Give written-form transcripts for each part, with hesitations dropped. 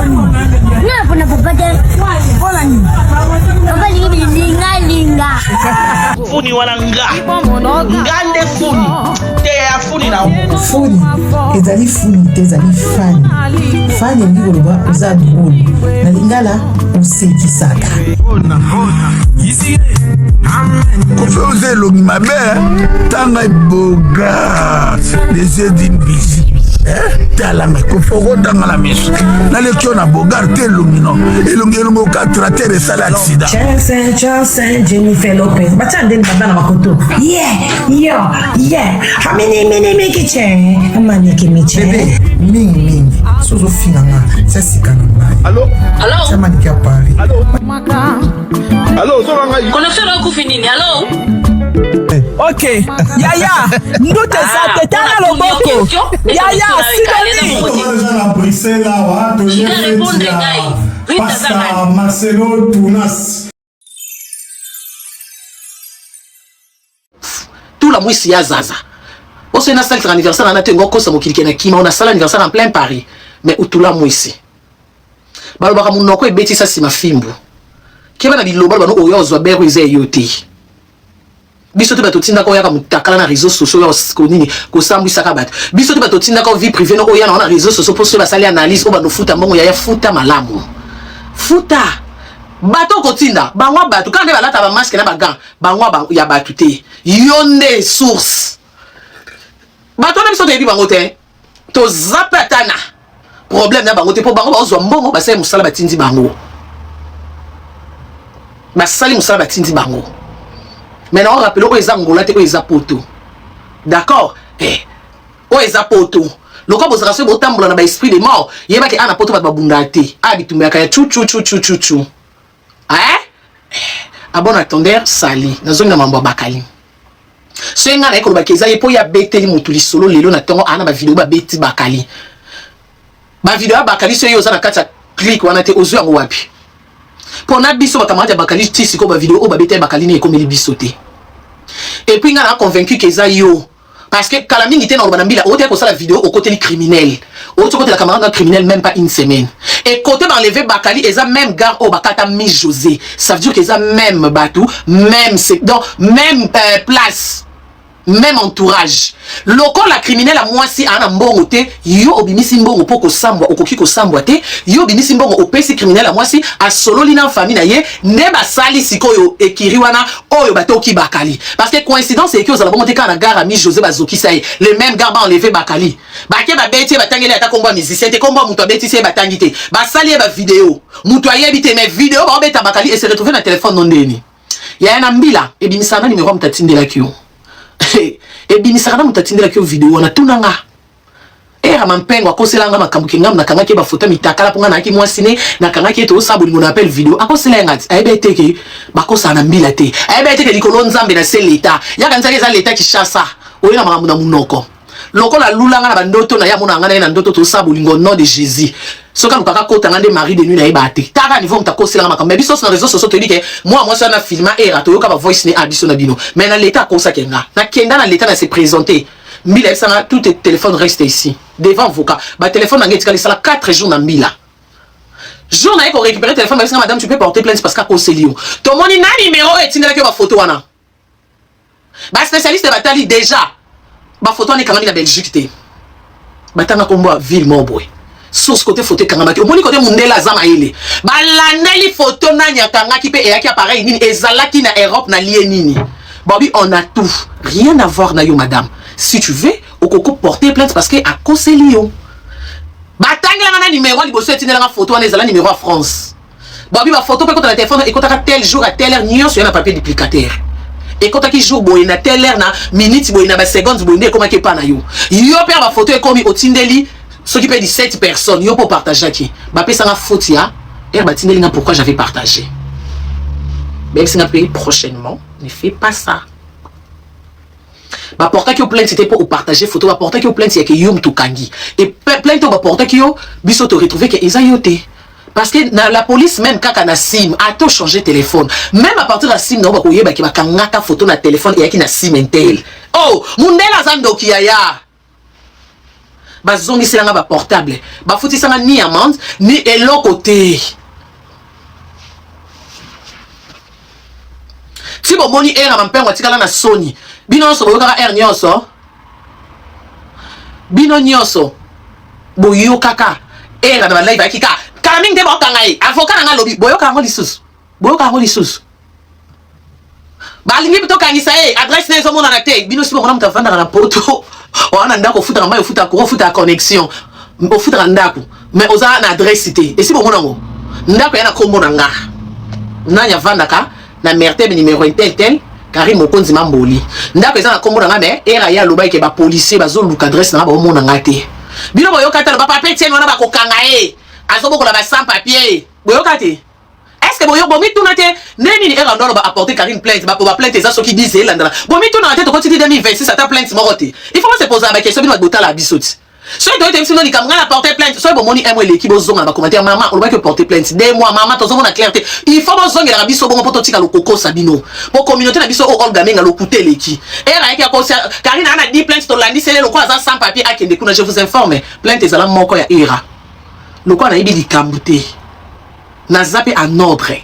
Na puna papate. Wala ni. Papa linga. Funi wala nga. Ngande funi. Te ya funi na umu. Funi. Ezali funi te ezali fani. Fani ndi koloba oza drôle. Na lingala osekisaka. Kofe elongi mabe tanga boga les yeux d'une bizi talanga kofoko tanga la miso naleki na bogar te elongi no elongi ka trater esala accident Chelsea Jennifer Lopez bacha ndeni baba na makoto hamene kiche amaneke miche bebe mingi sozo finanga sasikana ngai allo chama nikia Paris allo zo ngai connexion na kufi nini allo. Ok, Yaya, nous te savons, t'as le boko. Yaya, Marcelo Tunas. Tout la mousse ya zaza. On s'est installé sur l'anniversaire, on a été ngoko samo kilikena kima, on a salé l'anniversaire en plein Paris. Mais où tout la mousse. Balobaka munoko e beti sa sima fimbu. Keba na biloba bano oyo ozwa bero ize yote. Biso te bato tinda ko yaka mutakala na réseaux sociaux ko nini ko sambwisaka bato. Biso te bato tinda ko vie privée no oyana na réseaux sociaux pour se basali analyse o bano futa mbongo ya futa malamu. Futa. Bato ko tinda bangwa bato quand ba lata ba masque na ba gants bangwa ba ya bato te. Yonde source. Bato na biso te bi bango te. To zapatana. Problème na bango te po bango ba ozwa mbongo ba sai musala batindi bango. Ba sali musala batindi bango. Maintenant, on rappelle où est Angola, où est Poto. D'accord? Où est Poto? Le cas où vous avez autant de l'esprit des morts, il y a un poto de Bundate. Ah, tu me as chou. Hein? À bon attendeur, sali. Dans une mambo bakali. Ce qui est un peu de il y a bête les solo, les lots, ana vidéo bête bakali. Ma vidéo bakali, c'est yosa na kata clic, on a été aux yeux en wapi. Pour na biso bakamata bakali tisi ko ba vidéo o ba bete bakali ni ekomeli bisoté. Et puis ngana convaincu que ça yo parce que kalami ngité na banambila o te ko sala vidéo au côté criminel. O te côté la camarade criminel même pas une semaine. Et côté enlever bakali eza même gare au bakata mi José. Ça veut dire que ça même batou, même c'est donc même place. Même entourage. Loko la criminel à moi si ana mbongo te yo obimisi mbongo poko sambwa okoki ko sambwa te yo obimisi mbongo opesi criminel à moi si a solo lina famille na ye ne ba sali sikoyo ekiri wana oyo batoki bakali parce que coïncidence est que za la bonté kana gare ami José Bazoki sai le même gare ba enlever bakali ba ke ba beti ba tangeli ata komba musicien te komba muto beti se ba tangi te ba sali ba vidéo muto ayebite mais vidéo ba beta bakali et se retrouver na téléphone non ndeni ya na mbila e bimisana numéro mtatindela kyo et bimisaka mutatindela kyo vidéo na tunanga era mampengo akoselanga makambuki ngam na kangaki ba photo mitakala ponga na ki mwasine na kangaki to sabolingo na appel vidéo akoselenga ayebeteke bakosa na mbila te ayebeteke likolo nzambe na se leta yaka nzaki za leta kishasa oyena makambu na munoko lokola lulanga na bandoto na ya mona ngana na ndoto to sabolingo nom de Jésus soka lukaka kota ngande Marie de nuit na ebate taka niveau mutakoselanga makambu biso na réseaux sociaux te dit que moi ça na filma era to yoka ba voice ne abiso na bino mais na leta kosa kenga na kenda na leta na se présenter mbila sanga tout tes téléphones restent ici devant voka ba téléphone na ngetika lisala 4 jours na mbila jour na ko récupérer téléphone ba madame tu peux porter plainte parce qu'à Koselio to moni na numéro et tindela ke ba photo wana ba spécialiste batali déjà ba photo ni kamani na Belgique te batanga kombo ville mobwe source côté photo kangama au moni côté mundela zama ile balandeli photo na nyakanga ki pe eyaki appareil nini ezalaki na Europe na lié nini Bobby on a tout rien à voir na yo madame si tu veux au coco porter plainte parce que à Koselio batangela na numéro liboso etinela na photo na ezala numéro à France Bobby ba photo pe contre le téléphone et contre tel jour à telle heure nyo sur un papier duplicateur et quand qui jour boy na telle heure na minute boy na ba seconde boy ne comment ke pa na yo père ba photo e komi otindeli ce qui peut 17 personnes yo pour partager qui ba pesa nga faute ya et ba tindeli nga pourquoi j'avais partagé même si nga paye prochainement ne fais pas ça ba porta ki plainte c'était pour partager photo ba porta ki plainte ya ke yo mtukangi et plainte ba porta ki yo biso to retrouver que ezayote parce que la police même kaka na sim a tout changé téléphone même à partir de la sim na ba koyeba ki ba kangaka photo na téléphone et ki na sim intel oh mundela zando ki ya bazongisela nga ba portable bafutisanga ni amende ni eloko te si bomoni era mampengo atikala na soni bino nyonso boyokaka air nyonso bino nyonso boyokaka era na balive akika kala mingi te bokanga ye avocat na nga lobi boyoka yango lisusu balingi bito kangisa ye adresse na ezomonana te bino si bomona moto avandaka na poto wana ndako ofutaka mai ofutaka courant ofutaka connexion ofutaka ndako mais oza na adresse te esi bomona ngo ndako ya na kombo na nga nani avandaka na mertebe numéro tel Karim Mokonzi Mamboli ndako eza na kombo na nga mais era ya loba ke ba policier bazoluka adresse na ba omona nga te bino boyoka te ba papier tienne wana bakokanga ye azobokola ba sans papier boyoka te est-ce que boyo bomi tuna te neni ni era ndolo ba apporter Karim plainte ba plainte eza soki disent landala bomi tuna te to continue 2026 ata plainte morote il faut se poser ba question bino botala bisoti so doit être sino ni kamga na porter plainte so bomoni emwe l'équipe bozonga ba commentaire maman on va que porter plainte 2 mois maman tozo mona clarté il faut bozonga la biso bongo poto tika lokoko sabino pour communauté na biso o Olga menga lokuté leki era yaki akosia Karina ana 10 plainte to landi sele lokwa za sans papier akende kuna je vous informe plainte ezala moko ya era lokwa na ibi likambuté naza pe en ordre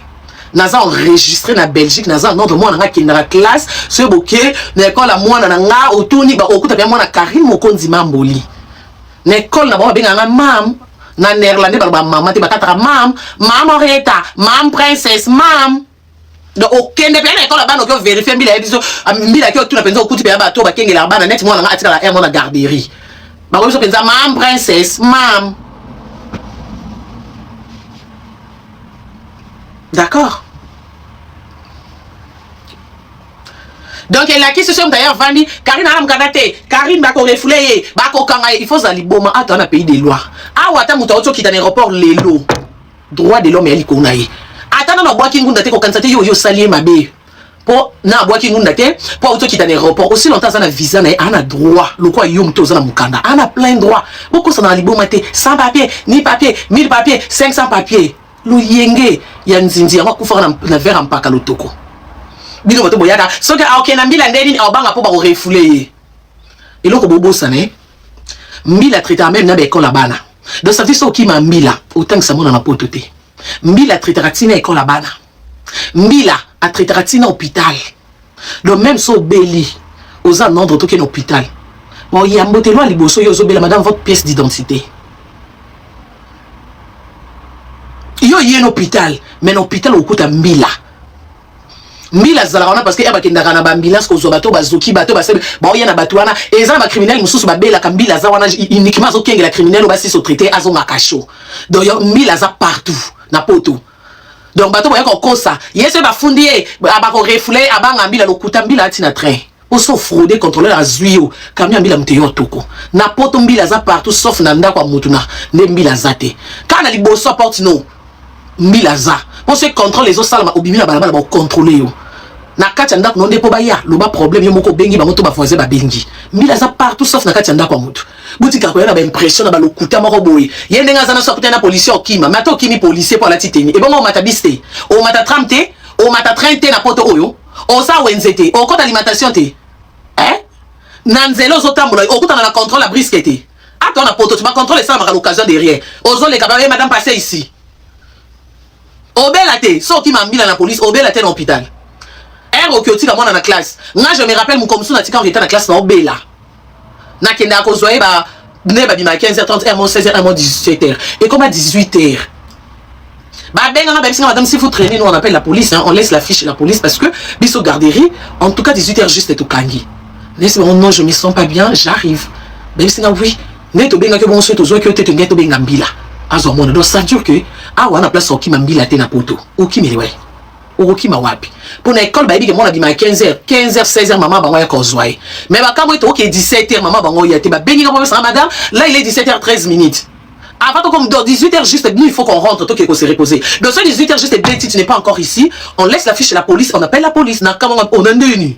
naza enregistré na Belgique naza en ordre moi na ki na classe ce boké na école moi na nga otuni ba okuta bien moi na Karim Mokonzi Mamboli na école na ba benga mam na néerlandais ba maman te bakata mam reta mam princesse mam do okende pe na école ba no ko vérifier mbila biso mbila ki otuna penza okuti pe ba to ba kengela ba na net moi na nga atika la air moi na garderie ba ko biso penza mam princesse mam. D'accord. Donc la question d'ailleurs Vandi Karina Amganate Karine bako refoulé bako kanga il faut zaliboma attends na pays des lois ah wata muto auto qui dans l'aéroport lelo droit de l'homme et likonaye attends na boaki ngunda te ko kansate yo salier mabe po na boaki ngunda te po auto qui dans l'aéroport aussi longtemps ça na visa na ana droit le quoi yo muto za na mukanda ana plein droit beaucoup ça na liboma te sans papier ni papier 1000 papiers 500 papiers lo yenge ya nzinzi yango kufa na vera mpaka lotoko bino bato boyaka soki aoke na mbila ndeni abanga po ba ko refoulé eloko bobosa ne mbila traiter même na ba école bana donc ça veut dire soki ma mbila autant ça mona na poto te mbila traiter atina école bana mbila a traiter atina hôpital donc même so beli aux en ordre to ke hôpital bon yambote lo liboso yo zo bela madame votre pièce d'identité yo yé hôpital mais l'hôpital au kuta mbila zala parce que eba kendaka na ambulance ko zo bato bazoki bato basebe ba yé na bato wana eza na criminel mususu babela ka mbila za wana uniquement zo kengela criminel ba si so traité azo makacho donc yo mbila za partout na poto donc bato boya ko kosa yese ba fundie ba ko refouler abanga mbila lokuta mbila atina train oso frauder contrôleur azuyo kamia mbila mteyo toko na poto mbila za partout sauf na ndako mutuna ne mbila zate kana liboso porte no mbila za on se contrôle les autres salama obimina balabala ba contrôler yo na kati ndako no ndepo ba ya lo ba problème yo moko bengi ba moto ba foise ba bengi mbila za partout sauf na kati ndako mutu butika ko yana ba impression na ba lokuta moko boye yende nga zana so kuta na policier okima mato kimi policier pour la titeni e bongo mata biste o mata tramte o mata trainte na poto oyo o sa wenzete o kota alimentation te nanzelo zo tambola o kuta na contrôle la brisquette attends na poto tu vas contrôler ça à l'occasion derrière ozo les camarades madame passez ici obelate so qui m'a mis la police obelate dans l'hôpital ok moi dans la classe moi je me rappelle mon comme ça na tika on était dans la classe na obela na kenda ko zoye ba ne ba bima 15h30 16h 17h et comme à 18h bah ben on a madame si vous traînez nous on appelle la police hein, on laisse la fiche de la police parce que biso garderie en tout cas 18h juste tout kangi non je me sens pas bien j'arrive ben c'est oui neto benga que bon souhaite ozo que te ngeto benga mbila azo mona donc ça dure que wana place okima mbila te na poto okimeli ouais okima wapi pour na école ba bi ke mona bima 15h 16h maman bango ya kozwaye mais ba kamwe to ok 17h maman bango ya te ba bengi ka ça madame là il est 17h13 minutes avant comme dans 18h juste nous il faut qu'on rentre toi qui se reposer donc sur 18h juste bien tu n'es pas encore ici on laisse la fiche de la police on appelle la police na kama on a ndeni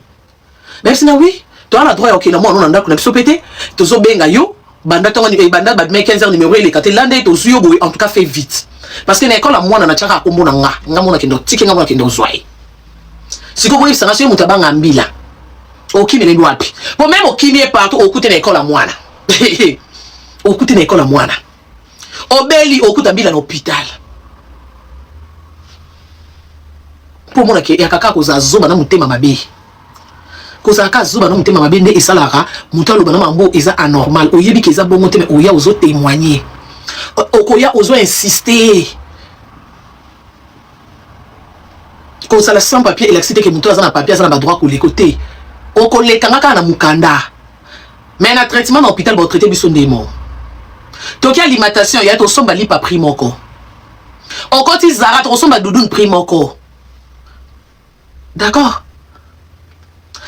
même si na oui toi la droit ok na moi on ndako na biso pété to zo benga yo banda tonga ni banda ba 15h numéro il est katé lande to zuyo boy en tout cas fait vite parce que na école à moi na tchaka kombo na nga mona kendo tiki nga mona kendo zwaye siko boy ça na so mutabanga mbila okimi le wapi pour même okimi partout okute na école à moi na okuti na école mwana obeli okuta mbila na hôpital pour mona ke yakaka koza zoba na mutema mabe koza ka zoba na mutema mabe nde esalaka mutu aloba na mambo eza anormal oyebi ke eza bongo te mais oya ozo témoigner okoya ozo insister kosala sans papier électricité ke mutu aza na papier aza na badroit koleka te okolekanga kaka na mukanda mais na traitement na hôpital ba traité biso ndemo toki alimentation ya tosomba lipa prix moko okoti zara tosomba doudoune prix moko d'accord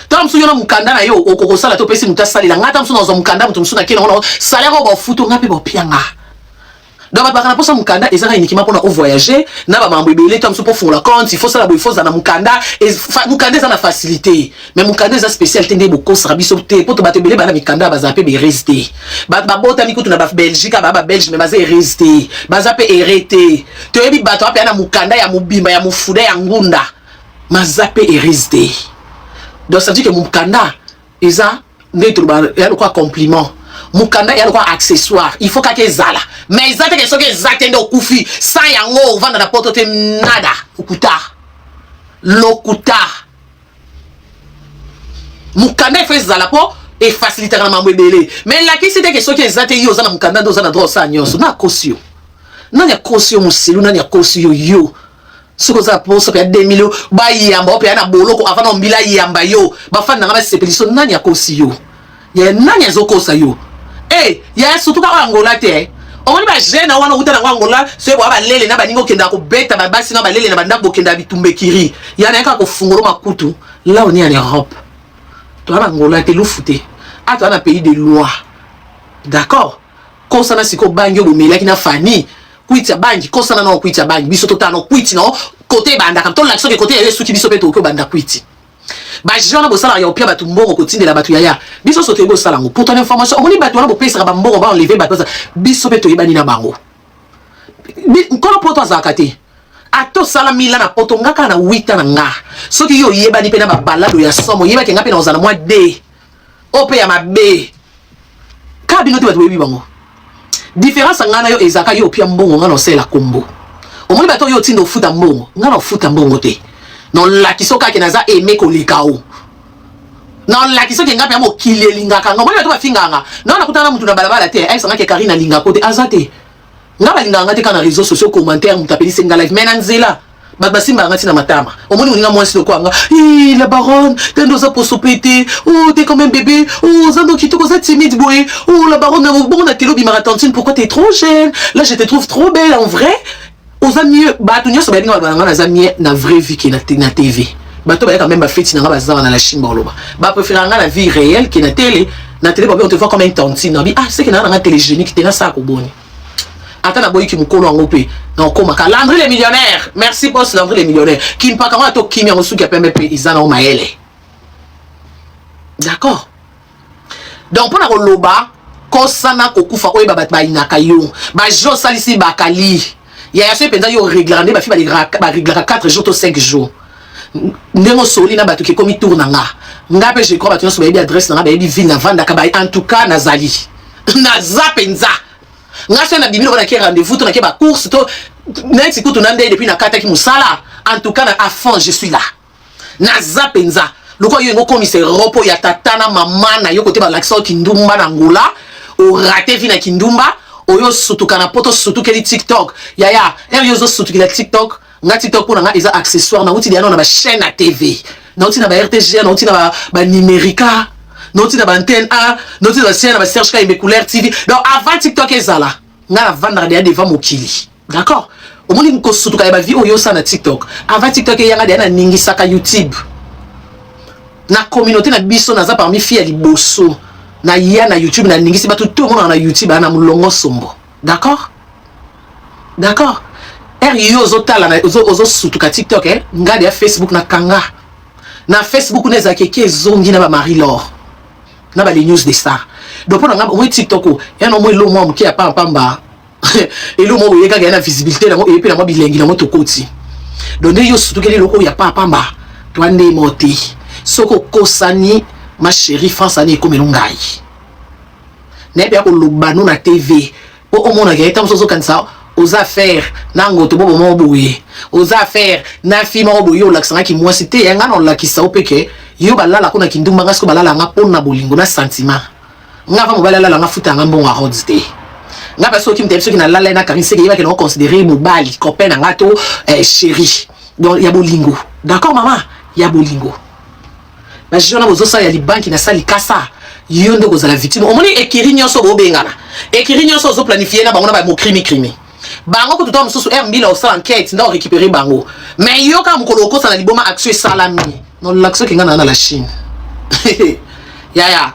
tant msu yona mukanda na yo okokosala to pesi muta salila ngata msu na zo mukanda mutu msu na kena ona salaire ba futo ngape ba pianga donc ba kana posa mukanda ezaka uniquement pour na voyager na ba mambo ebele tant msu pour fond la compte il faut ça la bo il faut za na mukanda et mukanda za na facilité mais mukanda za spécialité ndé boko srabiso te pour to batebele ba na mukanda ba zape be résister ba bota mikutu na ba Belgique ba Belge mais ba za résister ba zape hérité to yebi bato ape na mukanda ya mubimba ya mufuda ya ngunda mazape résister donc ça dit que mukanda eza ndé ba ya quoi compliment mukanda ya quoi accessoire il faut qu'ake zala mais ezate ke soke ezate ndo kufi sans yango vanda na poto te nada ukuta lokuta mukanda il faut zala po et faciliter na mambo ebele mais la qui c'était que soke ezate yo za na mukanda ndo za na droit sa nyoso na kosio nani ya kosio musilu nani ya kosio yo soko za po soke ya 2000 ba yamba ope na boloko avant on bila yamba yo ba fan na ba sepeliso nani ya kosio ya nani azokosa yo eh ya surtout ka Angola te omoni ba jeune wana utana kwa Angola so ba lele na baningo kenda ko beta ba basi na ba lele na banda ko kenda bitumbekiri ya na ka ko fungolo makutu là on est en Europe to ba Angola te lu fute ato na pays de loi d'accord kosana siko bangi bo mela kina fani kuita bangi kosana no kuita bangi biso to tano kuiti no côté banda kam to l'action que côté yesu ki biso peto ko banda kuiti ba jona bo sala ya opia batu mbongo kotinde la batu yaya biso sote bo sala ngo pour ton information on li batu na bo pesa ba mbongo ba enlever batu biso peto yebani na bango kono poto azakate ato sala mila na poto ngaka na 8 na nga soki yo yebani pe na ba balado ya somo yeba ke ngape na ozana moi de ope ya mabe ka bino te batu yebi bango différence ngana yo ezaka yo opia mbongo ngana osela kombo omoni bato yo tindo futa mbongo ngana futa mbongo te non la kisoka ke naza aimé ko likao non la kisoka ngapi amo kilelinga kanga mwana to bafinganga non na kutana mutu na balabala te ai sanga ke Karina linga kote azate ngaba linga ngate kana réseaux sociaux commentaires mutapeli senga live menanzela basimba ngati na matama omoni uninga mwasi loko anga la baronne tendo za posopete oh t'es quand même bébé oh zando kitoko za timide boy oh la baronne bon na telo bi maratantine pourquoi t'es trop jeune là je te trouve trop belle en vrai aux amis bato nyoso ba ninga ba ngana za mie na vraie vie qui na TV bato ba quand même ba feti na ba za na la chimba loba ba préférer nga la vie réelle qui na télé ba on te voit comme un tontine bi ah c'est que na télégénique te na sa ko boni ata na boyi ki mukolo ngo pe na koma ka Landry les millionnaires merci boss Landry les millionnaires qui ne pas comment to kimi ngosu ki apembe pe izana o maele d'accord donc pour na ko loba kosana ko kufa ko ba ba inaka yo ba jo salisi ba kali ya ya se penza yo régler ba fi ba régler 4 jours to 5 jours ndemo soli na batu ki komi tourna nga pe je crois batu so ba bi adresse na ba bi ville na vanda ka ba en tout cas nazali na zapenza nga se na bimino ba ki rendez-vous to na ki ba course to neti kutu na ndé depuis na kata ki musala en tout cas à fond je suis là na zapenza loko yo ngo commissaire ropo ya tatana mama na yo côté ba l'accent kindumba na ngula o raté vina kindumba oyo sutuka na poto sutuka li TikTok yaya yo zo sutuka la TikTok nga TikTok pour nga eza accessoire na uti dia na ba chaîne na TV na uti na ba RTG na uti na ba numérica na uti na ba antenne A na uti na ba chaîne na ba Serge Kaimbe couleur TV donc avant TikTok ezala nga la vendre dia devant mokili d'accord omoni ko sutuka ba vie oyo sa na TikTok avant TikTok yanga dia na ningi saka YouTube na communauté na biso na za parmi fille ya liboso na ya na YouTube na ningisi ba tout le monde na YouTube ana mulongo sombo d'accord d'accord yo zo tala na zo sutuka TikTok ngade ya Facebook na kanga na Facebook neza keke zongi na ba Marie Laure na ba les news des stars donc pour nga o TikTok ya no mo lo mo mki ya pamba et lo mo yeka ga na visibilité na mo et puis na mo bilengi na mo tokoti donc yo sutuka le loko ya pamba to ande moti soko kosani ma chérie France ani ko melungai na pe ko lobano na TV po o mona ke tam so kanisa aux affaires nango to bobo mo boye aux affaires na fi mo boye o laksanga ki moi cité nga non la ki sa opeke yo balala ko na kindumba ngasko balala nga pona bolingo na sentiment nga fa mo balala nga futa nga mbonga rodite nga pa so ki mte so ki na lala na karise ke yeba ke no considérer mo bali copain nga to chéri donc ya bolingo d'accord maman ya bolingo ba jona bozo sa ya li banki na sali kasa yo ndo ko za la victime o moni ekiri nyoso bo bengana ekiri nyoso zo planifier na bango na ba mo crime bango ko tuto mususu mbila o sala enquête nda récupérer bango mais yo ka mukolo ko sana liboma action salami non l'action ki ngana na la Chine yaya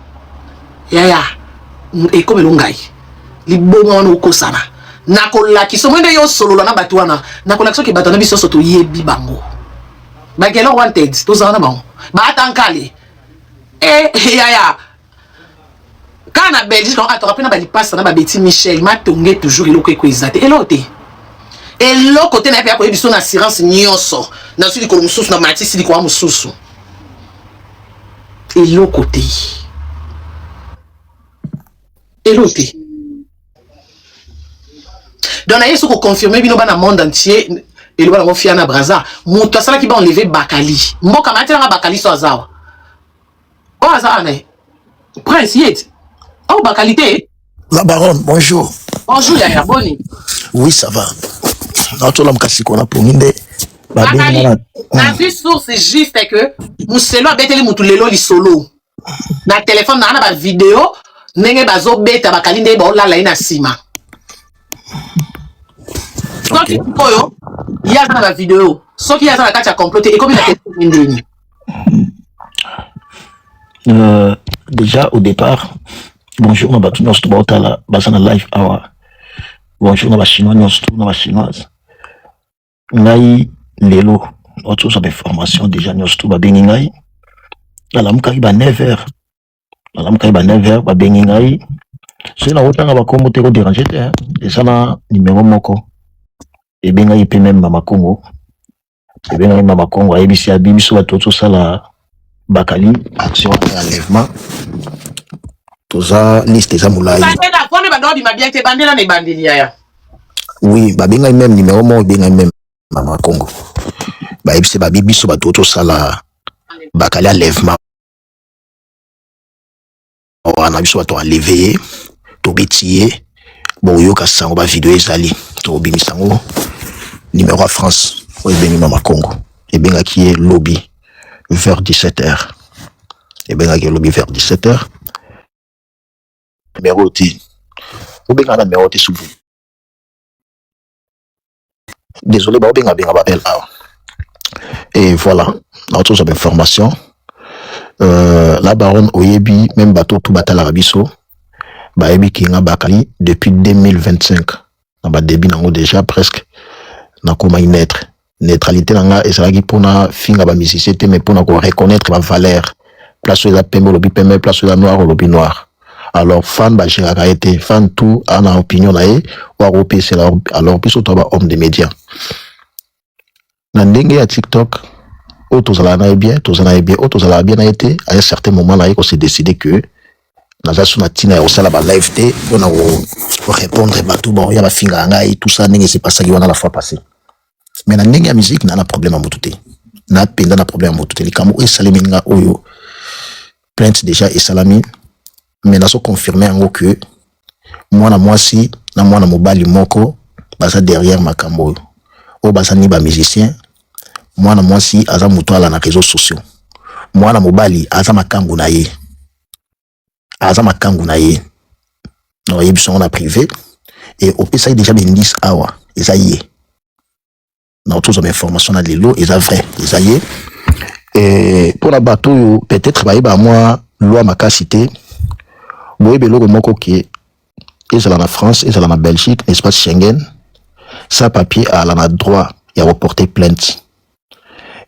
e comme longai liboma wana ko sana na ko la ki so mwende yo solo na batu wana na ko l'action ki batana biso so to yebi bango ba kelo wanted to za na bango ba atankale yaya kana Belgique on a rappelé na bali passe na ba Betty Michel ma tongé toujours eloko ko ezate elote côté na pe ko ebiso na assurance nyonso na sudi ko mususu na matisi di ko mususu côté elote donc na yeso ko confirmer bino bana monde entier elo bana mofia na Braza muto asala ki ba enlever Bakali mboka matela na Bakali so azawa o azawa ne prince yet. Oh, bah, qualité. La baronne, bonjour. Bonjour, Yaya, Boni. Oui, ça va. Notre homme cassé qu'on a pour mine. Bakali, la vie source, c'est juste que Mousselo a bêté les moutoulélo li solo. Na téléphone, na ba vidéo, nenge bazo bêta Bakali nde ba la ina sima. Donc, koyo, il y a dans la vidéo. Sauf qu'il y a dans la carte à comploter. Et comme il a été déjà, au départ, bonjour, ma batu nyonso baotala baza na live awa. Bonjour na ba chinois nyonso na ba chinoise. Ngai lelo oto sa formation déjà nyonso ba bengi ngai. La mukaki ba 9h. La mukaki ba 9h ba bengi ngai. C'est na otanga ba kombo te ko déranger te hein. Et ça na numéro moko. Et benga ipe même mama Congo. Et benga mama Congo ayebisi abibiso ba toto sala Bakali action enlèvement. Toza liste za moulay. Oui, babenga même numéro mo benga même mama Congo. Ba ebise ba bibiso ba toto sala Bakali enlèvement. On a biso to enlever, to betier, bon yoka sango ba vidéo ezali, to bimisango numéro à France, o benga mama Congo. Et benga qui est lobby vers 17h. Et benga qui est lobby vers 17h. Numéro T. Ou bien un numéro T sous vous. Désolé, bah, bien appel. Et voilà, notre autre information. La baronne Oyebi, même bateau tout batal arabiso, bah ebi ki nga Bakali depuis 2025. Na ba début nango déjà presque na koma naître. Neutralité nanga ezalaki pona finga ba musicien mais pona ko reconnaître ba valeur. Place où la pembe lobi pembe, place où la noir lobi noir. Alors fan ba jiraka été fan tout en opinion nae ou européen c'est alors puis surtout homme des médias na ndenge ya TikTok autozala na bien autozala bien a été à un certain moment là on s'est décidé que naza suna tina ya osala ba live té on a répondre batou bon ya ba finga ngai tout ça ndenge c'est passé wana la fois passée mais na ndenge ya musique na problème à motuté na penda na problème à motuté les kamo et saleminga oyo plainte déjà et salami. Mais nous avons confirmé que moi si na moi mobali moko baza derrière makambo o baza ni ba musicien moi si aza muto ala na réseaux sociaux moi mobali aza makambo na ye non yebi on a privé et au pesa déjà ben 10 awa ezaye na tous les informations na lelo eza vrai ezaye et pour la bateau peut-être ba moi loi makasité. Boye beloko moko qui est en France, est en Belgique, espace Schengen, ça papier a la droit à reporter plainte.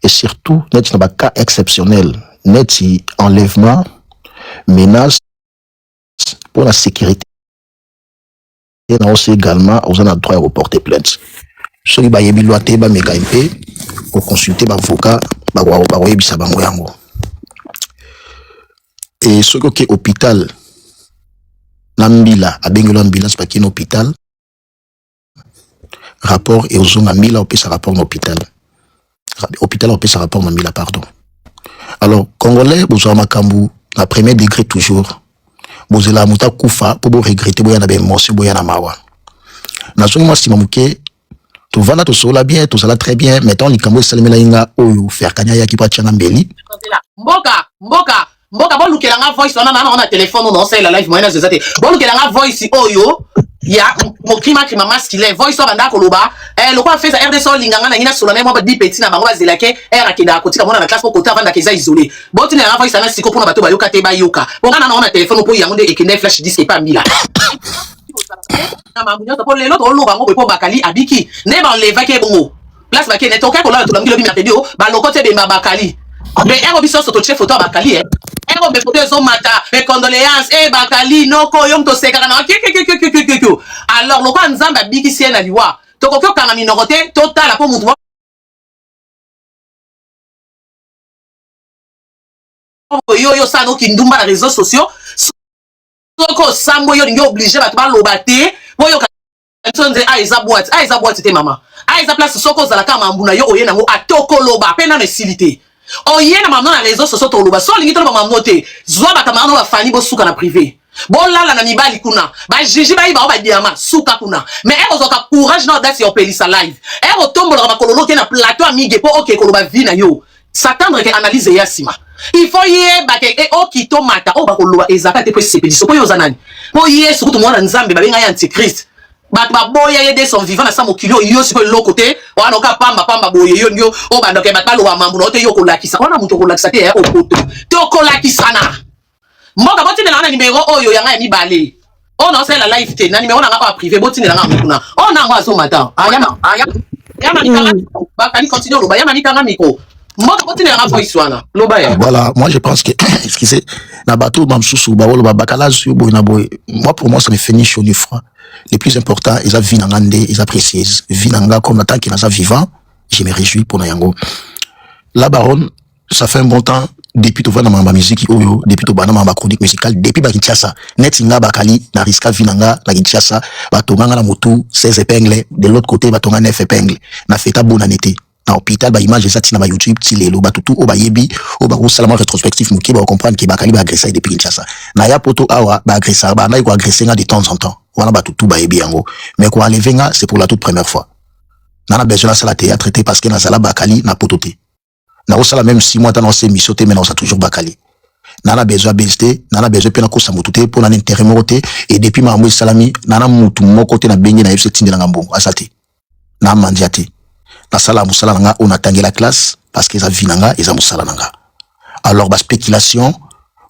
Et surtout, net dans un cas exceptionnel, net enlèvement, menace pour la sécurité. Et aussi également, on a droit à reporter plainte. Ceux qui ba yebi loi te ba meka MP, pour consulter ba avocat, ba yebi sa bango yango. Et ceux qui hôpital Nambila, abengelo Mbila, c'est pas qui hôpital. Rapport et aux Mbila, on peut sa rapport l'hôpital. Hôpital, on peut sa rapport Mbila, pardon. Alors, Congolais, besoin Makambu, la premier degré toujours. Bozela muta kufa, pour vous regretter, boya na ben morceau, boya na mawa. Nazongi moi, si mamouke, tu vas là, tu sola bien, tu sala très bien, mettons, likambo, salimela inga, oyo, faire kanya ya ki pa tchana mbeli. Mboka, bon lukelanga voice, on a téléphone, on a la live, moyenne, zezate. Bon lukelanga voice, oyo, ya, mon krima masculin, voice, on a koloba, le quoi fait, RDC, linganga, na ina solane, moi, di petit, na bangoba zelake, akeda, koti, kamona, na classe, pour kota, vanda, keza isolé. Bon, tu n'as voice, na siko, pour na bato, bayoka, te bayoka. Bon, on a téléphone, pour yangonde, et kene, flash, disque, et pas mila. Pour les autres, on va pour Bakali, Abiki, ne ban les vaquets bon. Place vaquet, n'est aucun qu'on a tout le monde, Mertedio, le côté de Bakali. Mais un obisson sur ton chef photo Bakali, hein. Un homme photo son mata, mes condoléances, Bakali, no koyom to sekana, alors, le quoi Nzamba Biki Sien à l'Iwa, Tokyo Kanaminote, total, pour mon droit. Yo, ça, no, qui nous les réseaux sociaux. Soko sambo yo ningo obligé ba tuba lobate po yo kantonze aiza boîte te mama aiza place soko zala kama mbuna yo oye nango atoko loba pena na silité oye na mamno na réseaux sociaux to loba so lingi to mamno te zwa ba kamano ba fani bo suka na privé bo lala na mibali kuna ba jiji ba iba ba diama suka kuna mais e ozoka courage na audace yo pelisa live e o tombola ba kololo ke na plateau amige po OK koloba vi na yo s'attendre que analyse ya sima. Il faut y baké et o kito mata o bakoloba ezaka te pesi sepediso po yozanani. Po yé surtout moi nzambe ba benga ya antichrist. Ba boya yé de son vivant na samo kilo yo siko lo côté o anoka pamba boye yo nyo o ba ndoke ba lo mambu no te yo kolakisa. Ona muto kolakisa te o poto. To kolakisa na. Mboka boti na numéro oyo yanga ni balé. On a fait la live te na numéro na nga privé boti na nga mukuna. On a ngwa so mata. Ayama ba kani continue lo ba yama ni kanga miko. Voilà, moi je pense que excusez, na bateau mamsusu bawolo babakala sur boina boy. Moi pour moi ça me finit chaud du froid. Le plus important, ils ont vinangande, ils apprécient vinanga comme tant qu'il a vivant, je me réjouis pour nayango. La baronne, ça fait un bon temps depuis tout va dans ma musique oyo, depuis tout bana ma chronique musicale, depuis ba Kinshasa, netinga bakali na riska vinanga na Kinshasa, batonga na motu 16 épingles, de l'autre côté batonga 9 épingles. Na feta bonne année. Na hôpital ba image ça tina ba YouTube tilelo ba tutu o ba yebi o ba salama rétrospectif muki ba comprendre que bakali ba agresser depuis Kinshasa na ya poto awa ba agresser ba na ko agresser de temps en temps wana ba tutu ba yebi yango mais ko enlever nga c'est pour la toute première fois na na besoin ça la théâtre traité parce que na sala bakali na pototé na o sala même 6 mois dans ces missions mais on ça toujours bakali na na besoin besté na na besoin pena ko sa mututé pour na intérêt moté et depuis ma salami na na mutu moko te na bengi na FC tindela ngambongo asate na mandiate na sala musala nanga on a tangué la classe parce que ça vinanga et ça musala nanga alors ba spéculation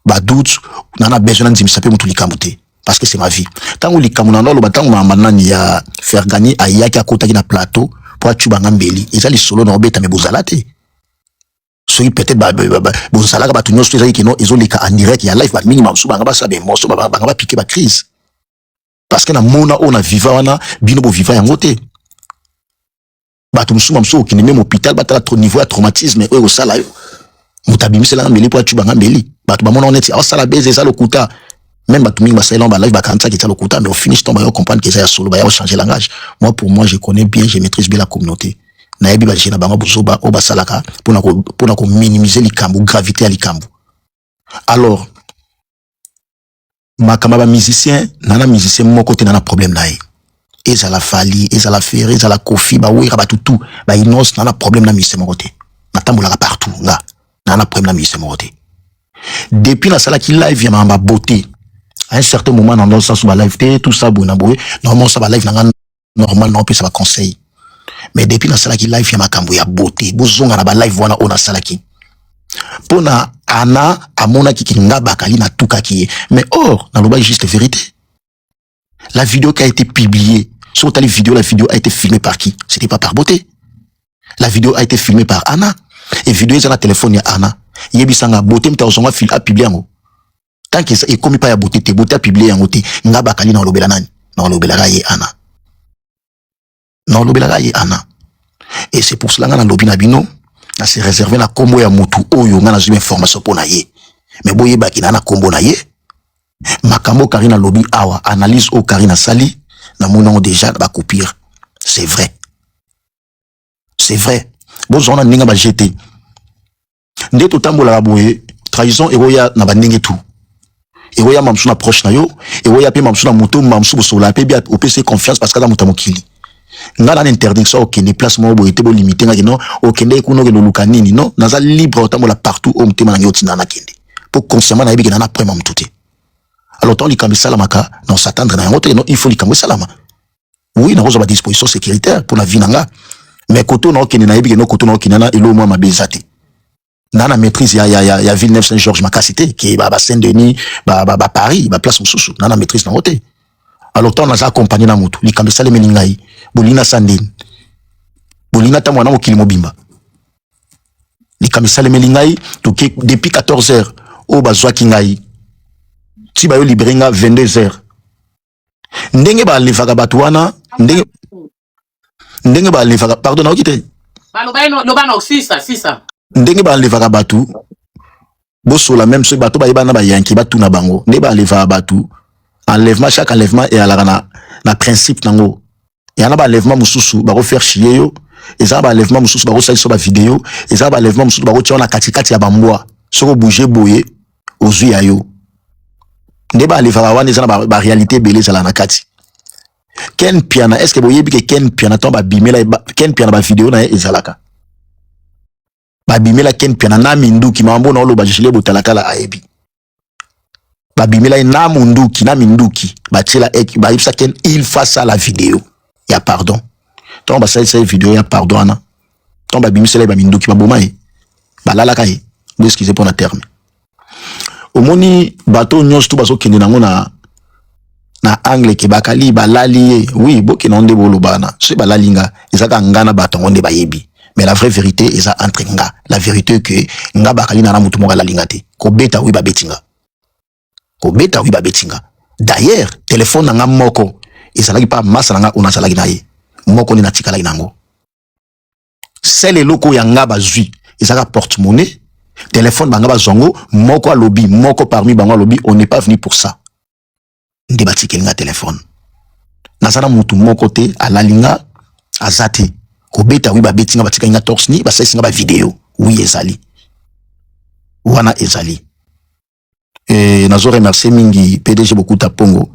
ba doute nana besoin de m'saper mutu likamute parce que c'est ma vie tangu likamuna ndolo batangu manani ya faire gagner ayaki akota na plateau pour tuba ngambeli et ça les solo na obeta me bozalate so peut-être ba bozalaka ba tunyo so ki no ezolika en direct ya live ba minimum so banga ba sa be morceau ba piquer ba crise parce que na mona on a vivant wana bino bo vivant yango te bato musu qui même hôpital batala trop niveau à traumatisme au sala yo mutabimi sela ngambeli po atuba ngambeli bato ba mona honnête a sala beze ça le kuta même bato mingi ba sala ba live ba kanta qui ça le kuta mais au finish tomba yo comprendre que ça ya solo ba ya changer langage moi pour moi je connais bien je maîtrise bien la communauté na yebi ba jina bango buzoba o ba salaka pour ko minimiser likambu gravité à likambu alors makamba ba musicien nana musicien moko te nana problème nae ezala fali ezala ferré ezala kofi ba wera ba tutu ba inos na problème na mise mokote na tambola partout nga na problème na mise mokote depuis la sala qui live ya mamba beauté à un certain moment dans ça sous ba live té tout ça bona boy normalement ça ba live na normal non puis ça va conseil mais depuis la sala qui live ya makambo ya beauté bozonga na ba live wana ona sala ki pona ana amona ki nga bakali na tuka ki mais or na loba juste vérité. La vidéo qui a été publiée, sur la vidéo a été filmée par qui? C'était pas par beauté. La vidéo a été filmée par Anna. Et vidéo est dans le téléphone de Anna. Yebisanga beauté mta osonga fil a publié ngo. Tant que ça est commis pas ya beauté te beauté a publié ngo te nga bakali na lobela nani? Na lobela ga ye Anna. Na lobela ga ye Anna. Et c'est pour cela nga na lobi na bino, na se réserver na kombo ya mutu oyo nga na zuma information pour na ye. Mais boye baki na kombo na ye. Makambo Karina lobby awa analyse au Karina Sali na monongo déjà ba coupure. C'est vrai. C'est vrai. Bon zona ninga ba jeter. Nde to tambola boye trahison eroya na bandenge tout. Eroya mamsu na proche na yo, eroya pe mamsu na moto mamsu bosola pe bia opc confiance parce que da muta mokili. Nga na interdiction okende place mo boye te bo limiter nga non okende kuno ke loluka nini non naza libre tambola partout au mutema na yoti na kende. Pour consciemment na yebike na prema mutute. Alors tant likambi salamaka non s'attendre na ngote non il faut likambi salama. Oui na roza disposition sécuritaire pour la vie nanga. Mais koto na okende na yebike no koto na okende na elo mo mabezate. Nana maîtrise ya Villeneuve Saint-Georges Makasité qui ba Saint-Denis ba Paris ba place mususu nana maîtrise na ngote. Alors tant naza accompagner na mutu likambi saleme ningai bolina sandine bolina ta mwana mokili mobimba likambi saleme ningai to depuis 14h o bazwa kingai ti ba yo libérer 22h ndenge ba levaka batu wana ndenge ba levaka pardon na okite ba lobana sisa ndenge ba levaka batu bosola même ce bato ba yebana ba yanki batu na bango ndenge ba levaka batu enlèvement chaque enlèvement et alaka na principe nango yana ba enlèvement mususu ba ko faire chier yo eza ba enlèvement mususu ba ko salisa ba vidéo eza ba enlèvement mususu ba ko tia na katikati ya bambwa soko bouger boye ozui ya yo nde ba levaka wana eza na ba réalité belé zala na kati ken piana est-ce que boyebi ke ken piana to ba bimela ken piana ba vidéo na ezalaka ba bimela ken piana na minduki mambo na lo ba jile botalaka la ayebi ba bimela na munduki na minduki ba tela ek ba ifsa ken il face à la vidéo ya pardon ton ba sa vidéo ya pardon ana ton ba bimisela ba minduki ba bomaye ba lala kai bo excusez pour na terme omoni bato nyos tu baso kende nango na angle ke bakali balali oui boki na onde bolobana c'est balalinga ezaka ngana bato onde bayebi mais la vraie vérité eza entre nga la vérité que nga bakali na mutu moka lalinga te ko beta oui ba betinga d'ailleurs téléphone nga moko ezalaki pa masa nga ona salaki na ye moko ni natika la nango c'est le loko ya nga bazui ezaka porte-monnaie téléphone banga bazongo moko lobby moko parmi banga lobby on n'est pas venu pour ça ndi batiki nga téléphone nazana mutu moko te alalinga azate ko beta wi ba betinga batika nga torse ni ba saisi nga ba vidéo oui ezali wana ezali nazo remercier mingi PDG Bokuta Pongo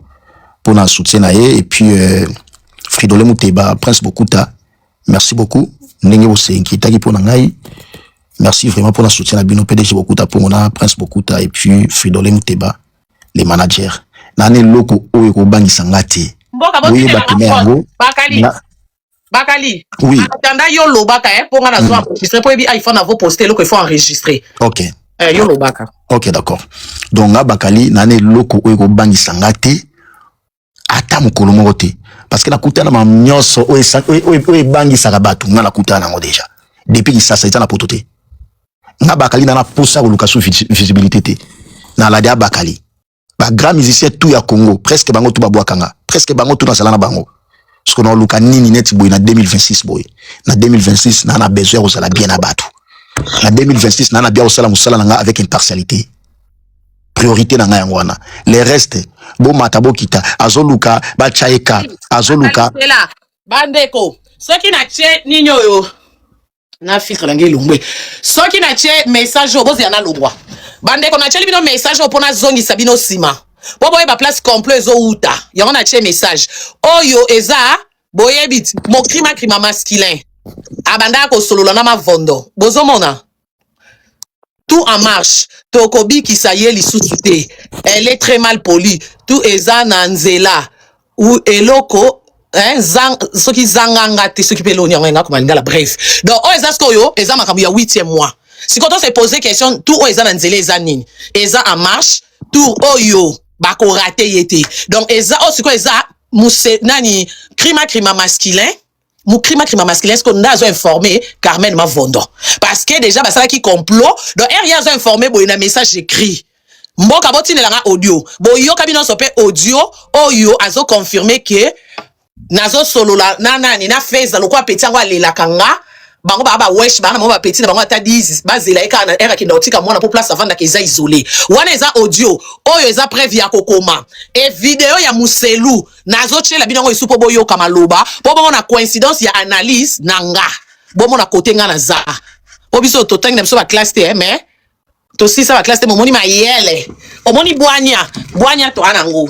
pour na soutien na ye et puis Fridolé Muteba Prince Bokuta merci beaucoup ndenge bo senkitaki pour na ngai. Merci vraiment pour la soutien à Bino PDG Bokuta Pongona, Prince Bokuta et puis Fridolé Muteba, les managers. Nane loko oyo ko bangi sangati. Oui, Bakali. Oui. Attendant yo lobaka pour nga nazo enregistrer pour bi iPhone avo poster loko il faut enregistrer. OK. Yo lobaka. OK, d'accord. Donc nga Bakali nane loko oyo ko bangi sangati ata mukolo moko te parce que na kutana ma nyoso oyo bangi sakabatu nga na kutana ngo déjà. Depuis que ça eza na poto te. Nga Bakali na posa ko location visibilité te na la dia Bakali ba grand musicien tout ya Congo presque bango tout ba boakanga presque bango tout na sala na bango parce que on luka nini net boy na 2026 boy na 2026 na besoin ko sala bien na batu na 2026 na bien ko sala musala nga avec impartialité priorité na nga yangwana les restes bo matabo kita azoluka ba chaeka azoluka bandeko soki na tie ninyo yo na filtre langue lungwe soki na tie message obozi na lobwa bande ko na tie bino message opona zongi sabino sima bobo ba place complet zo uta yango na tie message oyo eza boyebit mo crima masculin abanda ko solo na mavondo bozomona tout en marche tokobi ki sa ye lisusu te elle est très mal polie tout eza na nzela ou eloko soki zanganga te soki pelo nyanga ko malingala bref donc o eza skoyo eza makambo ya 8e mois si quand on se poser question tout o eza na nzela eza nini eza en marche tout oyo bako raté yete donc eza o siko eza muse nani crima masculin mon crime masculin, ce qu'on a informé Carmen Mavondo. Parce que déjà, bah, ça là qui complot. Donc, il y a informé, bon, il y a un message écrit. Bon, quand il y a un audio. Bon, il y a un audio. Oh, yo, azo confirmé que, nazo solo la, nana, ni na fait, zalo kwa petit, angwa, le la kanga, bango ba wesh bana mo ba petit na bango ata 10 bazela eka na era kinda otika mwana pour place avant eza isolé wana eza audio oyo eza preuve ya kokoma et vidéo ya Muselu nazo chela binango isupo boyo kama loba po bongo na coïncidence ya analyse nanga bomo na côté nga na za po biso totangi na biso ba classe te mais to si ça ba classe te momoni mayele omoni bwanya to anango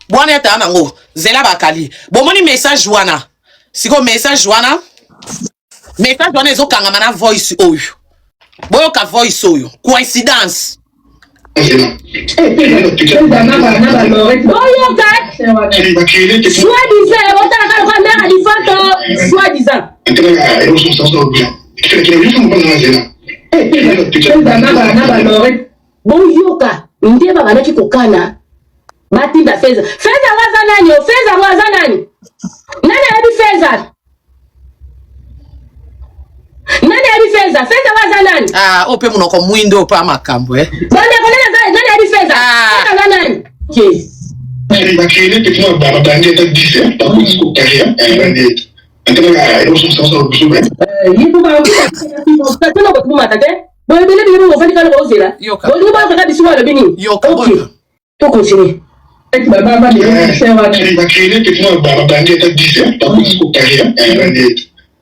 bwanya ta anango zela bakali bomoni message wana siko message wana ezo kangama na voice oyo boyo ka voice oyo coïncidence boyoka ndiye babanaki kokana batinda feza waza nani feza waza nani nani abi feza waza nani ope munoko mwindo pa makambo bande konena nani abi feza waza nani bakile tekno ba bande ta 10 ta ko carrière bande antena ero so busuba yibu ba ko tano ko mata te bo bele bele mo fali kala ko zela bo ni ba ka bisuwa le bini ok to continue baba bakile tekno ba bande ta 10 ta ko carrière bande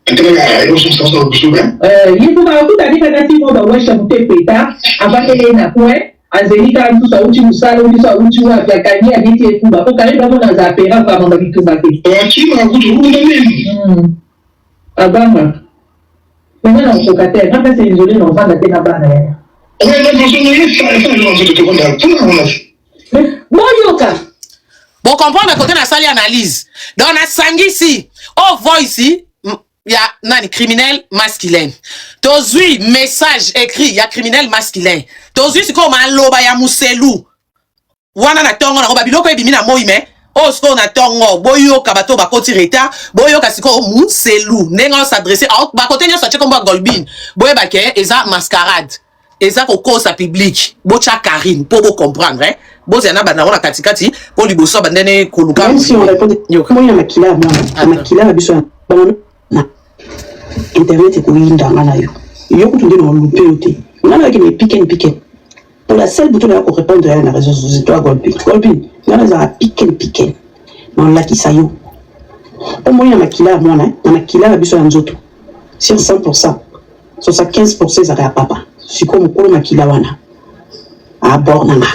antena ero so busuba yibu ba ko tani kana ti mo ba washa mtepeta abakele na kwe azelika mtu sauti musala uli sauti wa yakania diti ekumba ko kale babo na za pera kwa mamba kitu zake wakima kutuunda nini abanga mwenye na ukokate kama se izole na ufanda tena bana ya boyoka bon comprendre côté na sali analyse dans na sangisi oh voice ya nani criminel masculin tozui message écrit ya criminel masculin tozui siko maloba ya Muselu wana na tongo na ko biloko ebimi na moi me o siko na tongo boyoka bato bakoti reta boyoka siko Muselu nengo s'adresser ba côté nyo sa chekomba Golbin boyeba ke eza mascarade eza ko kosa public bocha Karine pour vous comprendre hein boza na bana wana katikati po liboso bandene koluka même si on répond moi na makila moi makila na biso na internet ekuinda ngana yo kutunde no lupe yote ngana ke me piken pour la seule bouton ko répondre à la réseau sociaux toi Golbin ngana za piken non la ki sayo au moins na makila moi na makila na biso nzoto sur 100% 75% za papa siko mukolo makila wana abornanga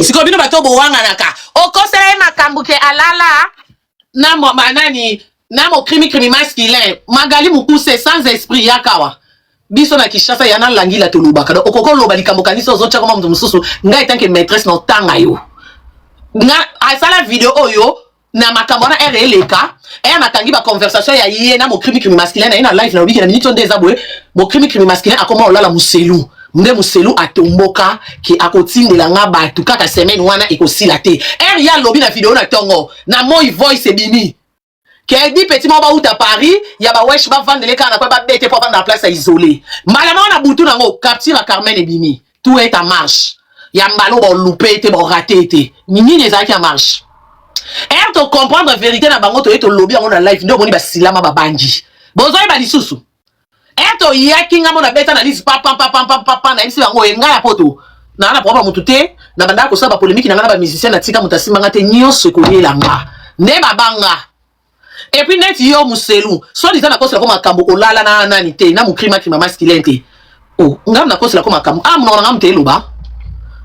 siko bino bato bowanga naka okosela makambuke alala na mo manani na mo crime masculin magali mukuse sans esprit yakawa biso na Kishasa yana langi la tolubaka donc okoko loba likambo kanisa ozocha koma mtu mususu ngai tanke maîtresse no tanga yo nga asala video oyo na makambo na RLK matangi ba conversation ya yé na mo crime masculin na live na wiki na minute ndeza boye mo crime masculin akoma olala Muselu nde Muselu atomboka ki akotindela nga batu kaka semaine wana ekosila te ya lobi na video na tongo na moi voice ebimi ke di petit mo ba uta Paris ya ba wesh ba vandele kana kwa ba bete pour vendre la place isolée malama na butu nango capture Carmen ebimi tout est en marche ya mbalo ba loupé te ba raté te nini les aki en marche to comprendre vérité na bango to eto lobby en live ndo moni ba silama ba banji bozo ba lisusu to yakinga mona beta na lise papa na isi bango enga ya poto na na problème mutu te na banda ko saba polémique na ba musicien na tika mutasimba ngate nyonso ko yelanga ne babanga et puis net yo Muselu so disant na kosa ko makambo ko lala na nani te na mukrima ki mama skilente oh ngam na kosa ko makambo mona ngam te luba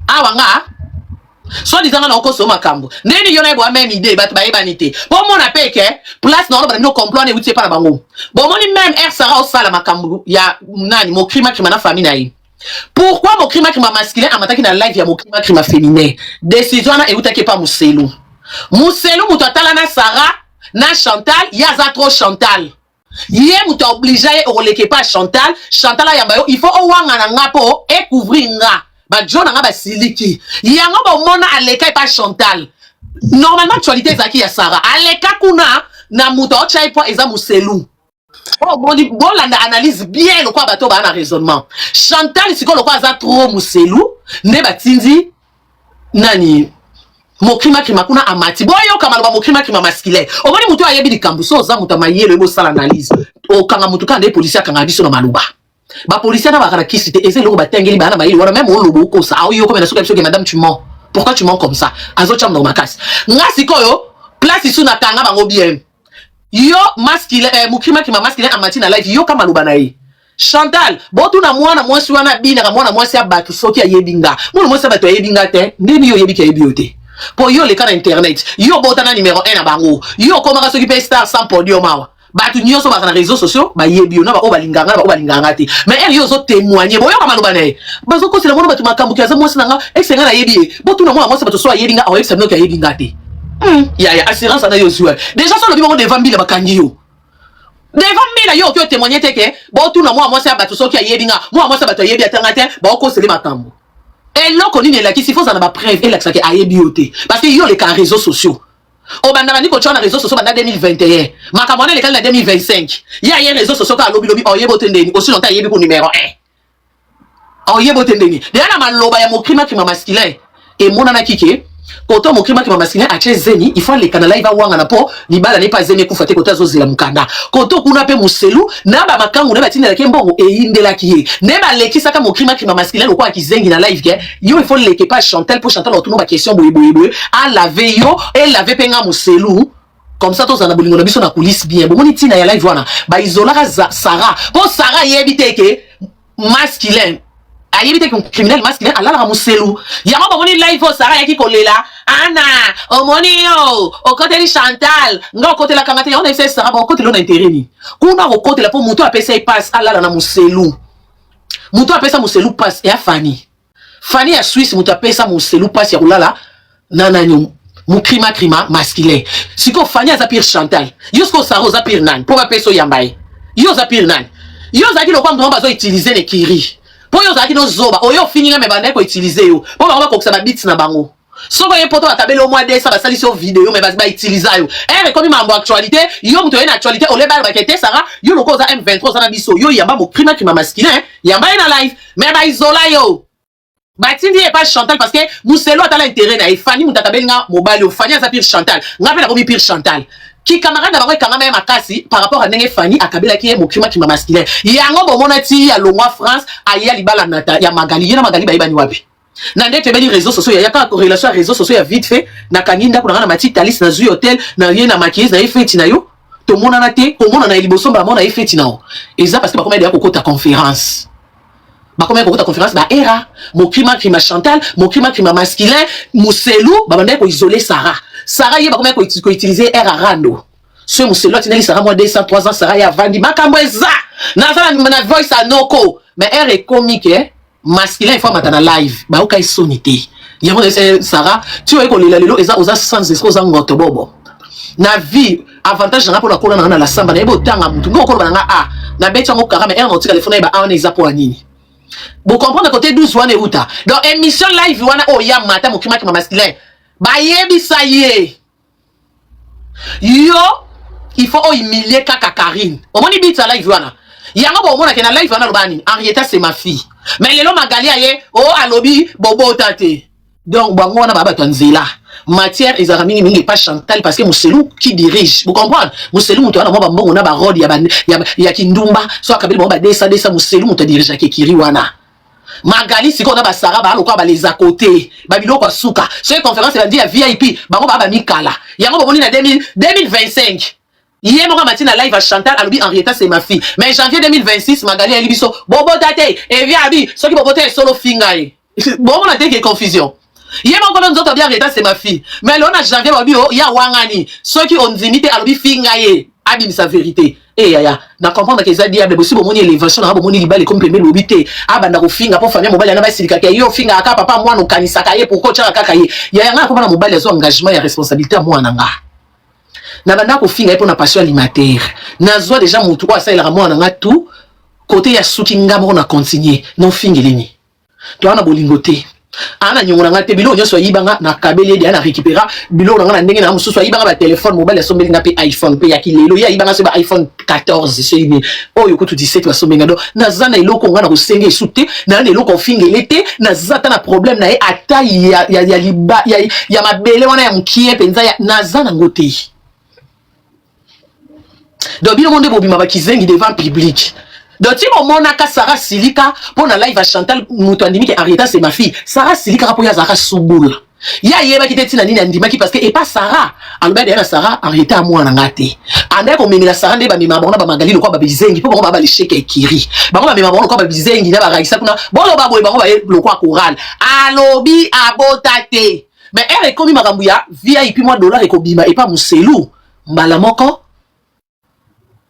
wanga so disant na kosa makambo neni yo na bo même idée bat ba ebanité bon mona peke place na ba no complot ne wutie pa na bango bon moni même sara o sala makambo ya nani mo krima ki mana famille na yi pourquoi mo krima ki mama masculin amataki na live ya mo krima ki ma féminin décision na eutaki pa Muselu mutu atala na Sara na Chantal yaza trop Chantal yé mutu obligé o leke pas Chantal yamba yo il faut o wanga na ngapo e couvrir nga ba jona nga ba siliki yango ba mona aleka pas Chantal normalement actualité zaki ya Sara aleka kuna na mutu o chai po eza Muselu bon la analyse bien le quoi bato ba na raisonnement Chantal siko le quoi za trop Muselu ne batindi nani mokrima krima kuna amati boyo kamaloba mokrima krima masculin omoni mutu ayebi likambo so za mutu amayelo ebo sala analyse o kanga mutu kande policier kanga biso na maluba ba policier na bakana kisite eze loko batengeli bana mayeli wana même on lobo ko sa ayo ko mena soka biso ke madame tu mens pourquoi tu mens comme ça azo cham na makasi ngasi koyo place isu na kanga bango bien yo masculin mokrima krima masculin amati na live yo kamaloba na ye Chantal, botu na mwana mwasi wana bina ka mwana mwasi abatu soki ayebinga. Mwana mwasi abatu ayebinga te, ndimi yo yebi ka yebiote. Po yo le ka na internet, yo bota na numéro 1 na bango. Yo komaka soki pe star sans podium mawa. Batu nyoso ba na réseaux sociaux, ba yebio na ba obalinganga na ba obalinganga te. Mais elle yo zo témoigner, boyo kama loba na. Bazo ko sila mwana batu makambu ki aza mwasi nanga, exenga na yebi. Botu na mwana mwasi batu so ayebinga, o exenga ka yebinga te. Ya assurance na yo zuwa. Déjà so lobi mo devant mbila bakangi yo. Devant mila yo ki témoigner te ke botu na moi ça batu soki ayebinga moi ça batu ayebi atanga te ba ko sele makambo et loko nini la ki si faut ça na ba preuve et la que ayebi yote parce que yo les kan réseaux sociaux o banda bandi ko chona réseaux sociaux banda 2021 makamona les kan na 2025 ya réseaux sociaux ka lobi lobi oyebo tendeni aussi longtemps ayebi ko numéro 1 oyebo tendeni de na maloba ya mokrima ki masculin et mona na kike koto mokrima ki masculin a zeni il faut les canaux live wanga na po libala ne pas zeni kufate koto azozela mukanda koto kuna pe muselu na ba makangu ne batinela ke mbongo e indela kiye ne ba lekisa ka mokrima ki masculin lokwa akizengi na live ke yo il faut leke pas Chantal pour Chantal autono ba question boye a laver yo et laver penga muselu comme ça tous en abolingo na biso na coulisse bien bon moni tina ya live wana ba isola Sarah pour Sarah yebite ke masculin ayebite que criminel masculin alala muselu yama bomoni live Sarah yaki kolela ana omoni yo okote li Chantal nga okote la kangate on essaie Sarah ba okote lo na intérêt ni kuna okote la po mutu apesa i passe alala na muselu mutu apesa muselu passe ya Fanny ya Suisse mutu apesa muselu passe ya kulala nana nyo mukrima masculin siko Fanny za pire Chantal yosko Sarah za pire nan po ba peso yambaye yo za pire nan yo za ki lo kwa mtu bazo utiliser les kiri po yo za ki no zoba oyo fini nga me bande ko utiliser yo po ba ko kusana bits na bango soko ye poto atabelo mois de ça ba sali sur vidéo mais ba utiliser yo comme mambo actualité yo mto ena actualité ole ba kete Sarah yo loko za M23 za na biso yo yamba mo krima masculin yamba na live mais ba isola yo ba tindi e pas Chantal parce que muselo atala intérêt na Fanny mutatabelinga mobile yo Fanny za pire Chantal ngape na ko pire Chantal ki camarade na bango kanga même makasi par rapport à ndenge Fanny akabela ki mo krima masculin yango bomona ti ya longwa France aya libala nata ya Magali na Magali ba ibani wapi na ndete beli réseaux sociaux ya ka corrélation à réseaux sociaux ya vite fait na kanginda kuna na mati talis na zui hotel na rien na maquillage na effet na yo to mona na te ko mona na liboso ba mona effet na o eza parce que ba komedi ya kokota conférence ba komedi kokota conférence ba era mo krima Chantal mo krima masculin muselu ba bande ko isoler Sarah ye ba komedi ko utiliser era rando ce muselu atineli Sarah moi 203 ans Sarah ya vandi makambo eza na sala na voice anoko mais era comique masculin il faut matana live ba okai sonité yamo Sarah tu vois ko lelo eza oza sans esprit oza ngoto bobo na vie avantage na pour la kola na la samba na ebo tanga mutu ngo kola na na beti ngo kara mais un autre téléphone ba on exa pour nini vous comprenez côté 12 wana uta donc émission live wana o ya mata mo krima masculin ba yebi ça yé yo il faut humilier kaka Karine o moni bit live wana yango bo mona ke na live wana lobani Henrietta c'est ma fille mais lelo Magali aye o alobi bobo tate donc bango wana baba tanzela matière ezara mingi pas Chantal parce que muselu qui dirige vous comprenez muselu muto wana mo ba mbongo na ba road ya kindumba so akabeli mo ba desa muselu muto dirige ke kiri wana Magali siko na ba Sarah ba lokwa ba les à côté ba biloko suka so conférence elle dit ya VIP bango baba mikala yango bomoni na 2025 Hier, moi, matin, live à Chantal, alobi Henrietta, c'est ma fille. Mais janvier 2026, Magali, elle dit, bobo tate, et via abi, ce qui bobo tate, solo fingaye. Bon, on a dit qu'il y a confusion. Hier, moi, quand on dit Henrietta, c'est ma fille. Mais là, on a janvier, il y a wangani. Ceux qui ont dit, alobi fingaye. Abim sa vérité. Eh, ya, na comprendre que ça dit, mais si bon, on y élévation, on bon, il comme premier l'obité. Ah, ben, na finga, pour faire mobile, na ba silika, yo finga, aka, papa, moi, no kanisa, kaye, pour coach, aka, kaye. Ya, na, comme na mobile, les engagement, et responsabilité, à moi, nanga. Na banda ko finga pour na passion alimentaire na zwa déjà mutu kwa ça il ramon na tout côté ya suki ngamo na continuer non fingi lini to ana bolingote ana nyongona ngate bilo nyoso yibanga na kabeli dia na récupérer bilo ngana ndenge na mususu yibanga ba téléphone mobile ya sombeli ngapi iPhone pe ya kilelo ya yibanga se ba iPhone 14 so yini oyo kutu 17 wa sombenga do na zana iloko ngana ko senge isute na eloko fingelete na zata na problème na e ata ya liba ya mabele wana ya mkie penza ya na zana ngote do bilo monde bobima ba kizengi devant public. Donc, si on a Sarah Silika pour la live à Chantal Moutouandimi qui Arieta, c'est ma fille. Sarah Silika pour Yazara Souboul. Ya yeba qui était nani Andimaki parce que et pas Sarah. Alors ben Sarah Arieta à moi ngate. Anda ko memela Sarah ndeba mima bona ba magali lokwa ba bizengi pour ba ba lesheke ekiri. Ba ba mima bona lokwa ba bizengi na ba raisa kuna. Bolo ba boye ba ba lokwa choral. Alobi abotate. Mais elle est comme makambuya VIP moi dollar et ko bima et pas muselou. Mbala moko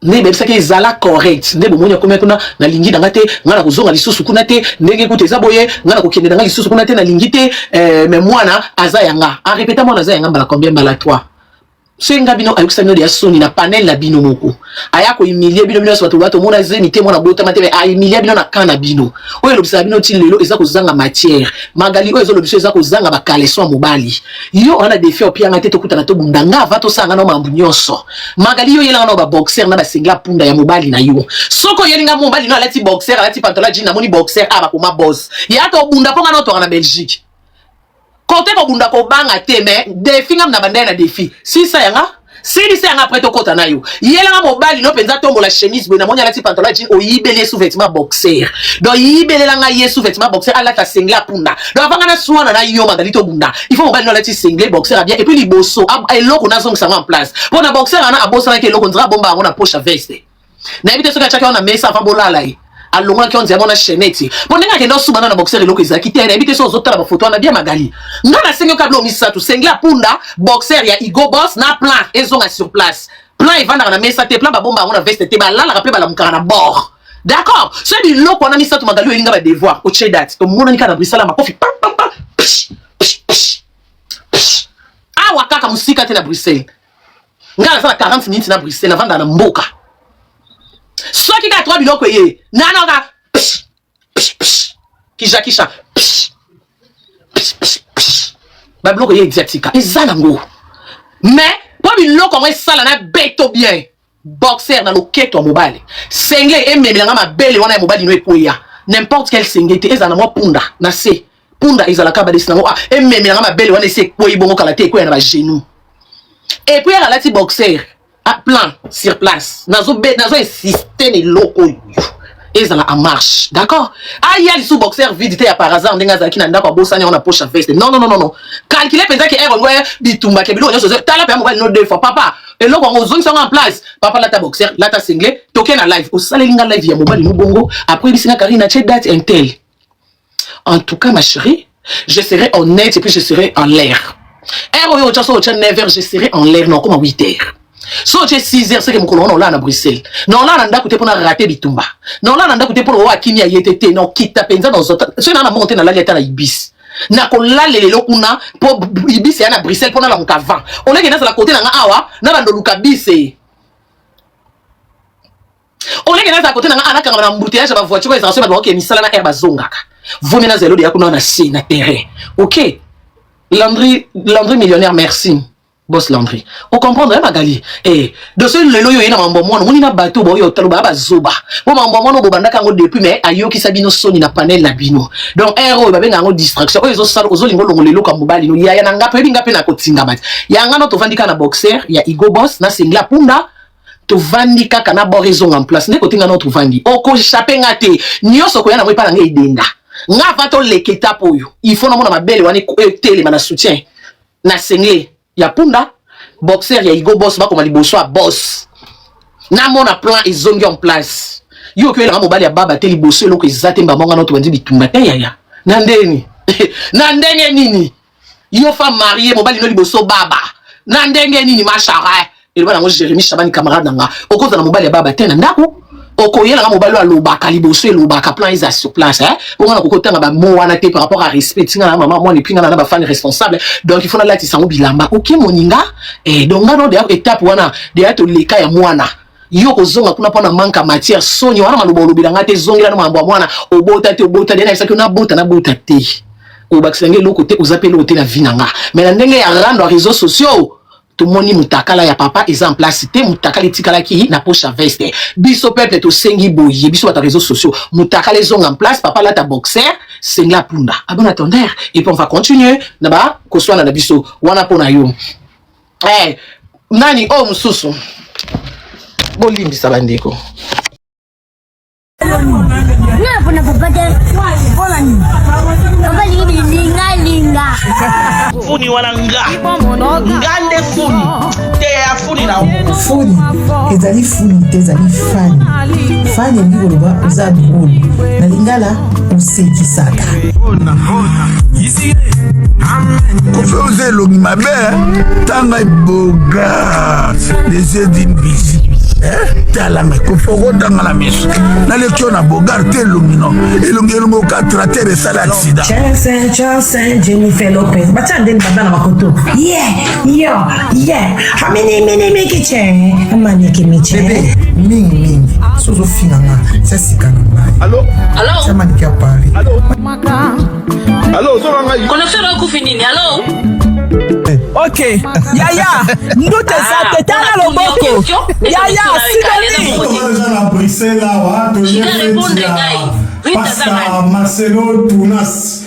ne be sake zala correct ne bomonya komekuna na lingi dangate ngana kuzonga lisusu kuna te ndenge kuteza boye ngana kokende danga lisusu kuna te na lingi te mais mwana azayanga a répéter mwana azayanga mbala combien mbala 3 senga bino ayukisa bino ya soni na panel la bino moko aya ko humilier bino so bato mona zeni te mona bota mate a humilier bino na kana bino oyo lobisa bino ti lelo eza kozanga matière magali oyo lobisa eza kozanga ba kaleso mobali yo ona défi opia ngate to kutana to bundanga va to sanga no mambu nyonso magali yo yela na ba boxer na ba singla punda ya mobali na yo soko yelinga mobali no alati boxer alati pantalon jean na moni boxer aba ko ma boss ya to bunda ponga no to na Belgique. Côté ko bunda ko banga te mais défi ngam na bandana défi si ça yanga si li ça yanga après to kota na yo yela nga mobali no penza tombo la chemise bona monya lati pantalon jean o yibele sous vêtement boxer donc yibele la nga ye sous vêtement boxer ala ta singla punda donc avanga na suana na yo magali to bunda il faut mobali no lati singlet boxer bien et puis li bosso eloko na zonga en place pour na boxer ana abosa na ke eloko ndra bomba ngona poche veste na ebite soka chaka na mesa fa bolala yi alonga ki on dit mona cheneti ponenga ke no suba na boxer eloko ezaki te na ebite so zotala ba photo na bien magali ngana sengo kablo misatu sengla punda boxer ya Igo Boss na plan ezonga sur place plan evanda na mesa te plan ba bomba ngona veste te ba lala rappel ba la mukara na bord d'accord so bi loko na misatu magali elinga ba devoir o chedat to mona nika na brisala makofi awa kaka musika te na Bruxelles ngana sana 40 minutes na Bruxelles avant na mboka. So qui a 3 biloko ye nana ga kisha ba biloko ye exotica ezana ngo mais pour biloko moi sala na beto bien boxer na loketo mobile sengle ememela nga mabele wana ya mobile no ekoya n'importe quel sengle te ezana mo punda na se punda ezala ka ba desina ngo ememela nga mabele wana se ekoyi bongo kala te ekoya na ba genou et puis la ti boxer à plan sur place nazo insister les locaux et ça en marche d'accord ah il y a les sous boxer vide ya par hasard ndenga zaki na ndako bosanya on a poche veste non calculer penza que ngwe bitumba ke bilo nyoso tala pe mobile no deux fois papa et loko ngo zongi en place papa la ta boxer la ta singlet token na live au sale linga live ya mobile no bongo après bisinga karina che date intel en tout cas ma chérie je serai honnête et puis je serai en l'air yo chaso au 9h je serai en l'air non comme à 8h. So j'ai 6h c'est que mukolo on là à Bruxelles. Non là nanda côté pour na rater bitumba. Non là nanda côté pour wa kimia yetete non kita penza dans autre. C'est na monter na la leta na ibis. Na ko la lelo kuna pour ibis ya na Bruxelles pour na la mukava. On est que na la côté na awa na bando lukabise. On est que na la côté na ana kanga na embouteillage ba voiture ba ça ba OK misala na air bazongaka. Vomi na zelo de yakuna na si na terrain. OK. Landry millionnaire merci. Boss Landry. On comprend Magali. Eh, de ce lelo yo ina mambo mono, moni na bateau bo yo talo ba zoba. Bo mambo mono bo bandaka ngo depuis mais ayo ki sabino soni na panel la bino. Donc héros ba benga ngo distraction. Oyo zo sala ozo lingo longo lelo ka mobali no ya na ngape binga pe na kotinga mati. Ya ngano to vandika na boxer, ya Igo Boss na singla punda. To vandika kana bo raison en place. Ne kotinga no to vandi. Oko chaper ngate. Nyoso ko yana mo ipala ngai denga. Nga vato leketa poyo. Il faut na mona mabele wani tele mana soutien. Na single ya punda boxer ya Igo Boss ba comme liboso a boss na mona plan ezongi en place yo ke la mobali ya baba te liboso loko ezate mba monga no to bandi bitumba te ya na ndeni na ndenge nini yo fa marié mobali no liboso baba na ndenge nini machara et bana ngo Jérémy Chabani camarade nga okoza na mobali ya baba te na ndako okoyela nga mobali wa lobaka liboso elobaka plan isa sur place on a kokotanga ba mo wana te par rapport à respect tinga na maman moi epinga na ba fan responsable donc il faut na lati sango bilamba OK moninga et donc ngano de étape wana de ato leka ya mwana yo kozonga kuna pona manka matière soni wana malobo lobila ngate zongela na mambo mwana obota te de na saki na bota te au bakisangé l'autre côté aux appels au côté la vinanga mais la ndenge ya rendre réseaux sociaux tout le monde mutakala ya papa est en place té mutakala etikala ki na poche veste biso peuple to sengi boye biso ta réseaux sociaux mutakala les ont en place papa là ta boxer c'est la punda abon attendeur et puis on va continuer naba ko soit na biso wana pona yo nani o mususu bolimbi sabandeko Na puna papate. Pona ni. Papa linga. Funi wala nga. Ngande funi. Te ya funi na o. Funi. Ezali funi te ezali fani. Fani ndi koloba oza drôle. Na lingala osekisaka. Kofe elongi mabe tanga boga les yeux d'une bizi talanga kofoko tanga la miso naleki na bogar te elongi no elongi ka trater esala accident Chelsea Jennifer Lopez bacha ndeni baba na makoto amene kiche amane kimiche bébé mingi sozo finanga sasikana ngai allo chama ni kia pari allo so ngai connexion na kufinini allo Ok, Yaya, nous te savons, t'as le boko. Yaya, Marcelo Tunas